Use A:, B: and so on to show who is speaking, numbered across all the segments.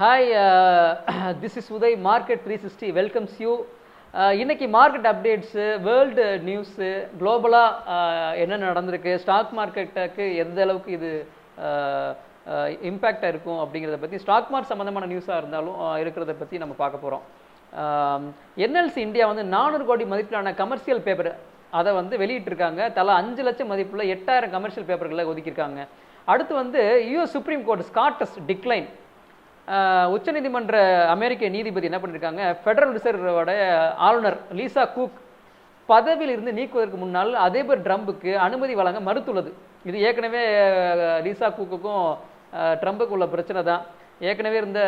A: Hi, this is Uday, Market 360 welcomes you. இன்னைக்கு market updates, world news, குளோபலாக என்ன நடந்திருக்கு, stock மார்க்கெட்டுக்கு எந்த அளவுக்கு இது இம்பேக்டாக இருக்கும் அப்படிங்கிறத பற்றி, ஸ்டாக் மார்க்கெட் சம்மந்தமான நியூஸாக இருந்தாலும் இருக்கிறத பற்றி நம்ம பார்க்க போகிறோம். என்எல்சி இந்தியா வந்து 400 கோடி மதிப்பிலான கமர்ஷியல் பேப்பர் அதை வந்து வெளியிட்டிருக்காங்க. தலா 5 லட்சம் மதிப்புள்ள 8000 கமர்ஷியல் பேப்பர்களை ஒதுக்கியிருக்காங்க. அடுத்து வந்து யூஎஸ் சுப்ரீம் கோர்ட் ஸ்காட்டஸ் டிக்ளைன், உச்சநீதிமன்ற அமெரிக்க நீதிபதி என்ன பண்ணியிருக்காங்க, ஃபெடரல் ரிசர்வோட ஆளுநர் லீசா கூக் பதவியில் இருந்து நீக்குவதற்கு முன்னால் அதிபர் ட்ரம்புக்கு அனுமதி வழங்க மறுத்துள்ளது. இது ஏற்கனவே லீசா கூக்குக்கும் ட்ரம்புக்கு உள்ள பிரச்சனை தான். ஏற்கனவே இருந்த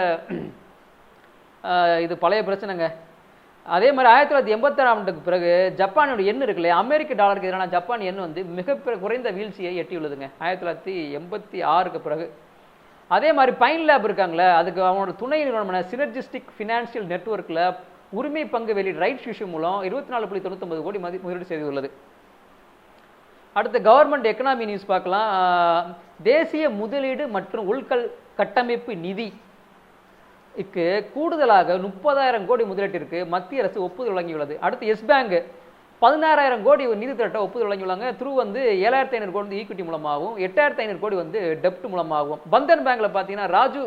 A: இது பழைய பிரச்சனைங்க. அதே மாதிரி 1986 ஆண்டுக்கு பிறகு ஜப்பானோட எண் இருக்குல்லையா, அமெரிக்க டாலருக்கு எதிரான ஜப்பான் எண் வந்து மிக குறைந்த வீழ்ச்சியை எட்டியுள்ளதுங்க 1986க்கு பிறகு. அதே மாதிரி பைன் லேப் இருக்காங்களே, அதுக்கு அவனோட துணை நிறுவனமான சினர்ஜிஸ்டிக் ஃபினான்ஷியல் நெட்வொர்க்கில் உரிமை பங்கு வெளியீடு ரைட்ஸ் இஷ்யூ மூலம் 24.99 கோடி முதலீடு செய்துள்ளது. அடுத்த கவர்மெண்ட் எக்கனாமி நியூஸ் பார்க்கலாம். தேசிய முதலீடு மற்றும் உள்கல் கட்டமைப்பு நிதிக்கு கூடுதலாக 30,000 கோடி முதலீட்டிற்கு மத்திய அரசு ஒப்புதல் வழங்கியுள்ளது. அடுத்து எஸ் பேங்க் 16,000 கோடி நிதி திரட்ட ஒப்புதல் வழங்கியுள்ளாங்க. த்ரூ வந்து 7,500 கோடி வந்து ஈக்விட்டி மூலமாகவும் 8,500 கோடி வந்து டெப்ட் மூலமாகவும். பந்தன் பேங்க்ல பார்த்தீங்கன்னா ராஜு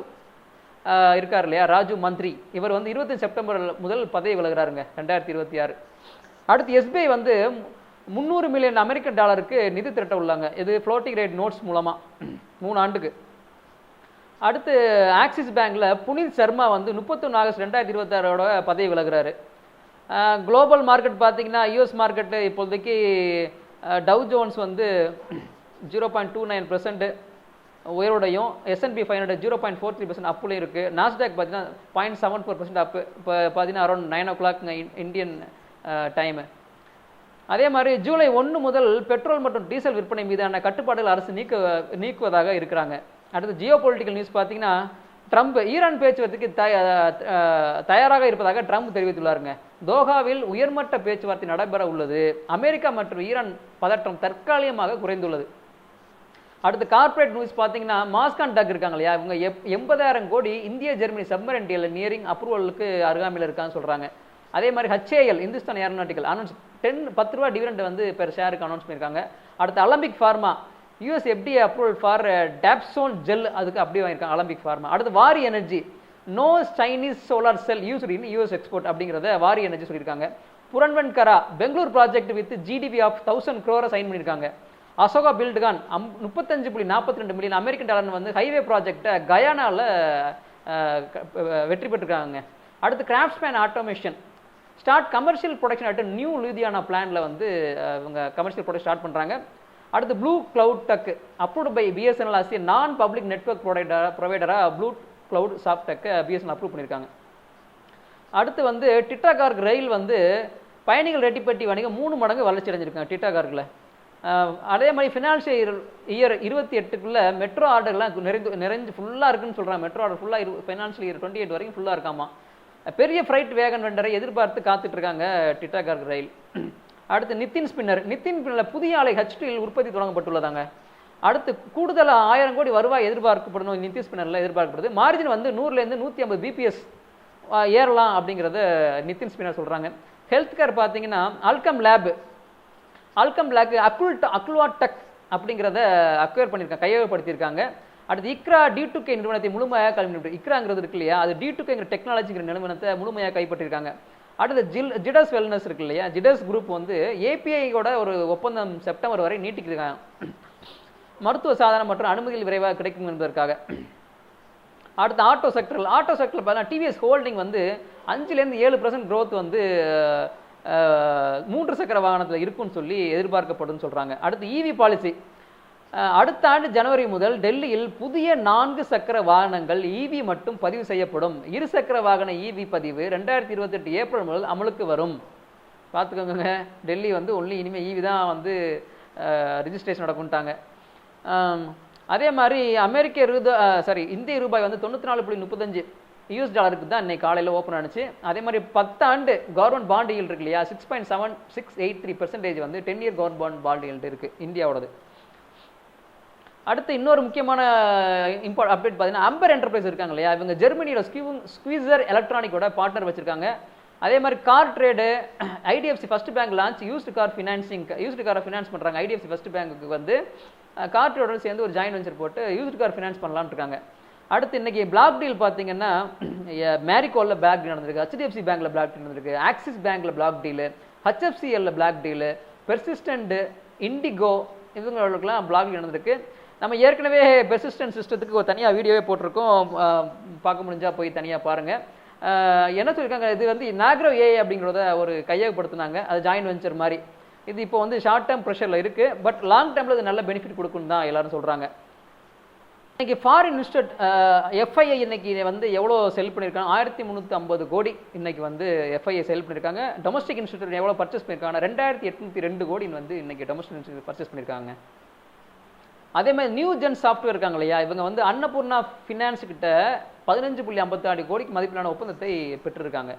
A: இருக்கார் இல்லையா, ராஜு மந்திரி, இவர் வந்து 25 செப்டம்பர் முதல் பதவி விலகிறாருங்க 2026. அடுத்து எஸ்பிஐ வந்து 300 மில்லியன் அமெரிக்கன் டாலருக்கு நிதி திரட்ட உள்ளாங்க. இது ஃப்ளோட்டிங் ரேட் நோட்ஸ் மூலமா 3 ஆண்டுக்கு. அடுத்து ஆக்சிஸ் பேங்க்ல புனித் சர்மா வந்து 31 ஆகஸ்ட் 2026 பதவி விலகிறாரு. குளோபல் மார்க்கெட் பார்த்தீங்கன்னா யூஎஸ் மார்க்கெட்டு இப்போதைக்கு டவ் ஜோன்ஸ் வந்து 0.29% உயரோடையும், S&P 500 0.43% அப்புலையும் இருக்குது. நாஸ்டாக் பார்த்தீங்கன்னா 0.74% அப்பு. இப்போ பார்த்தீங்கன்னா அரௌண்ட் 9 o'clock இந்தியன் டைமு. அதே மாதிரி ஜூலை 1 முதல் பெட்ரோல் மற்றும் டீசல் விற்பனை மீதான கட்டுப்பாடுகள் அரசு நீக்குவதாக இருக்கிறாங்க. அடுத்து ஜியோ பொலிட்டிக்கல் நியூஸ் பார்த்தீங்கன்னா ட்ரம்ப் ஈரான் பேச்சுவார்த்தைக்கு தயாராக இருப்பதாக ட்ரம்ப் தெரிவித்துள்ளாருங்க. தோஹாவில் உயர்மட்ட பேச்சுவார்த்தை நடைபெற உள்ளது. அமெரிக்கா மற்றும் ஈரான் பதற்றம் தற்காலிகமாக குறைந்துள்ளது. அடுத்து கார்பரேட் நியூஸ் பார்த்தீங்கன்னா மாஸ்கான் டக் இருக்காங்க இல்லையா, இவங்க 80,000 கோடி இந்திய ஜெர்மனி சப்மரைன் டீல் நியரிங் அப்ரூவலுக்கு அருகாமையில் இருக்கான்னு சொல்கிறாங்க. அதே மாதிரி HAL இந்துஸ்தான் ஏரோநாட்டிக்கல் அனௌன்ஸ் 10 ரூபா டிவிடெண்ட் வந்து பெர் ஷேருக்கு அனௌன்ஸ் பண்ணியிருக்காங்க. அடுத்து Alembic pharma US FDA approval for dapsone gel, அதுக்கு அப்படியே வாங்கியிருக்காங்க அலம்பிக் ஃபார்மா. அடுத்து Waaree energy no Chinese solar cell use in US export அப்படிங்கிறத வாரி எனர்ஜி சொல்லியிருக்காங்க. Puravankara Bangalore project with GDP of 1000 crore sign பண்ணியிருக்காங்க. Ashoka Buildcon 35.42 million American dollar வந்து ஹைவே ப்ராஜெக்டை கயானாவில் வெற்றி பெற்றிருக்காங்க. அடுத்து craftsman automation start commercial production at new Ludhiana பிளான்ல வந்து இவங்க கமர்ஷியல் ப்ரொடக்ஷன் ஸ்டார்ட் பண்ணுறாங்க. அடுத்து blue cloud tech approved by BSNL as non public network ப்ரொவைடராக ப்ளூ கிளவுட் சாஃப்ட் டக்கை BSNL அப்ரூவ் பண்ணியிருக்காங்க. அடுத்து வந்து டிட்டாகார்க் ரயில் வந்து பயணிகள் ரெட்டிப்பட்டி வணிகம் 3 மடங்கு வளர்ச்சி அடைஞ்சிருக்காங்க டிட்டாகார்கில். அதே மாதிரி ஃபினான்ஷியல் இயர் 28க்குள்ள மெட்ரோ ஆர்டர்லாம் நிறைஞ்சு ஃபுல்லாக இருக்குன்னு சொல்கிறாங்க. மெட்ரோ ஆர்டர் ஃபுல்லாக ஃபினான்ஷியல் இயர் 28 வரைக்கும் ஃபுல்லாக இருக்காமா. பெரிய ஃப்ரைட் வேகன் வெண்டரை எதிர்பார்த்து காத்துட்டு இருக்காங்க டிட்டாகார்க் ரயில். அடுத்து நித்தின் ஸ்பின்னர் புதிய ஆலை H2 உற்பத்தி தொடங்கப்பட்டுள்ளதாங்க. அடுத்து கூடுதலாக 1000 கோடி வருவாய் எதிர்பார்க்கப்படணும் நித்தின் ஸ்பின்னரில் எதிர்பார்க்கப்படுது. மார்ஜின் வந்து 100லேருந்து 150 BPS ஏறலாம் அப்படிங்கிறத நித்தின் ஸ்பின்னர் சொல்கிறாங்க. ஹெல்த் கேர் பார்த்தீங்கன்னா அல்கம் லேப் அக்லுவாடெக் அப்படிங்கிறத அக்வயர் பண்ணியிருக்காங்க, கையகப்படுத்தியிருக்காங்க. அடுத்து இக்ரா D2K நிறுவனத்தை முழுமையாக கைப்பற்றி, இக்ராங்கிறது இருக்கு இல்லையா, அது D2Kங்கிற டெக்னாலஜிங்கிற நிறுவனத்தை முழுமையாக கைப்பற்றியிருக்காங்க. அடுத்து ஜிடஸ் வெல்னஸ் இருக்கு இல்லையா, ஜிடஸ் குரூப் வந்து API-யோட ஒரு ஒப்பந்தம் செப்டம்பர் வரை நீட்டிக்கிறாங்க, மருத்துவ சாதனம் மற்றும் அனுமதிகள் விரைவாக கிடைக்கும் என்பதற்காக. அடுத்து ஆட்டோ செக்டரில் பார்த்தீங்கன்னா TVS ஹோல்டிங் வந்து 5லேருந்து 7% growth வந்து 3 சக்கர வாகனத்தில் இருக்குன்னு சொல்லி எதிர்பார்க்கப்படும் சொல்கிறாங்க. அடுத்து EV பாலிசி அடுத்த ஆண்டு ஜனவரி முதல் டெல்லியில் புதிய 4 சக்கர வாகனங்கள் EV மட்டும் பதிவு செய்யப்படும். 2 சக்கர வாகன EV பதிவு 2028 ஏப்ரல் முதல் அமலுக்கு வரும். பார்த்துக்கோங்க, டெல்லி வந்து ஒன்லி இனிமேல் EV தான் வந்து ரிஜிஸ்ட்ரேஷன் நடக்கும்ட்டாங்க. அதே மாதிரி இந்திய ரூபாய் வந்து 94.35 US டாலருக்கு தான் இன்னைக்கு காலையில் ஓப்பன் ஆனிச்சு. அதே மாதிரி 10 ஆண்டு கவர்மெண்ட் பாண்ட் ஈல்டு இருக்கு இல்லையா, 6.7683% வந்து 10 இயர் கவர்மெண்ட் பாண்ட் ஈல்டு இருக்குது இந்தியாவோடது. அடுத்து இன்னொரு முக்கியமான அப்டேட் பார்த்தீங்கன்னா அம்பர் என்டர்பிரைஸ் இருக்காங்க இல்லையா, இவங்க ஜெர்மனியோட ஸ்குவீசர் எலக்ட்ரானிக்கோட பார்ட்னர் வச்சிருக்காங்க. அதே மாதிரி car trade, IDFC first bank launch used car financing, used காரை ஃபினான்ஸ் பண்ணுறாங்க. ஐடிஎஃப்சி ஃபர்ஸ்ட் பேங்க்கு வந்து கார் ட்ரேடோட சேர்ந்து ஒரு ஜாயின் வெஞ்சர் போட்டு யூஸ்டு கார் ஃபினான்ஸ் பண்ணலான்னு இருக்காங்க. அடுத்து இன்னைக்கு பிளாக் டீல் பார்த்தீங்கன்னா மேரிகோலில் பிளாக் டீல் நடந்திருக்கு, ஹெச்டிஎஃப்சி பேங்க்ல பிளாக் டீல் நடந்திருக்கு, ஆக்சிஸ் பேங்க்ல பிளாக் டீல், ஹெச்எஃப்சிஎல்ல பிளாக் டீல், பெர்சிஸ்டன்ட், இண்டிகோ இவங்களுக்கெல்லாம் பிளாக் டீல் நடந்திருக்கு. நம்ம ஏற்கனவே பெர்சிஸ்டன்ட் சிஸ்டத்துக்கு ஒரு தனியாக வீடியோவே போட்டிருக்கோம், பார்க்க முடிஞ்சா போய் தனியாக பாருங்கள். என்ன சொல்லியிருக்காங்க, இது வந்து நாக்ரோ ஏஐ அப்படிங்கிறத ஒரு கையகப்படுத்தினாங்க, அது ஜாயின் வெஞ்சர் மாதிரி. இது இப்போ வந்து ஷார்ட் டேர்ம் ப்ரெஷரில் இருக்குது, பட் லாங் டேர்மில் இது நல்ல பெனிஃபிட் கொடுக்குன்னு தான் எல்லாரும் சொல்கிறாங்க. இன்னைக்கு ஃபாரின் இன்வெஸ்டர் எஃப்ஐஐ இன்னைக்கு வந்து எவ்வளோ செல் பண்ணியிருக்காங்க, 1350 கோடி இன்னைக்கு வந்து எஃப்ஐஐ செல் பண்ணியிருக்காங்க. டொமஸ்டிக் இன்வெஸ்டர் எவ்வளோ பர்ச்சேஸ் பண்ணியிருக்காங்க, 2802 கோடி வந்து இன்னைக்கு டொமஸ்டிக் இன்வெஸ்டர் பர்ச்சேஸ் பண்ணியிருக்காங்க. அதே மாதிரி நியூ ஜென் சாஃப்ட்வேர் இருக்காங்க இல்லையா, இவங்க வந்து அன்னபூர்ணா ஃபினான்ஸ் கிட்ட 15.56 கோடிக்கு மதிப்பிலான ஒப்பந்தத்தை பெற்றிருக்காங்க.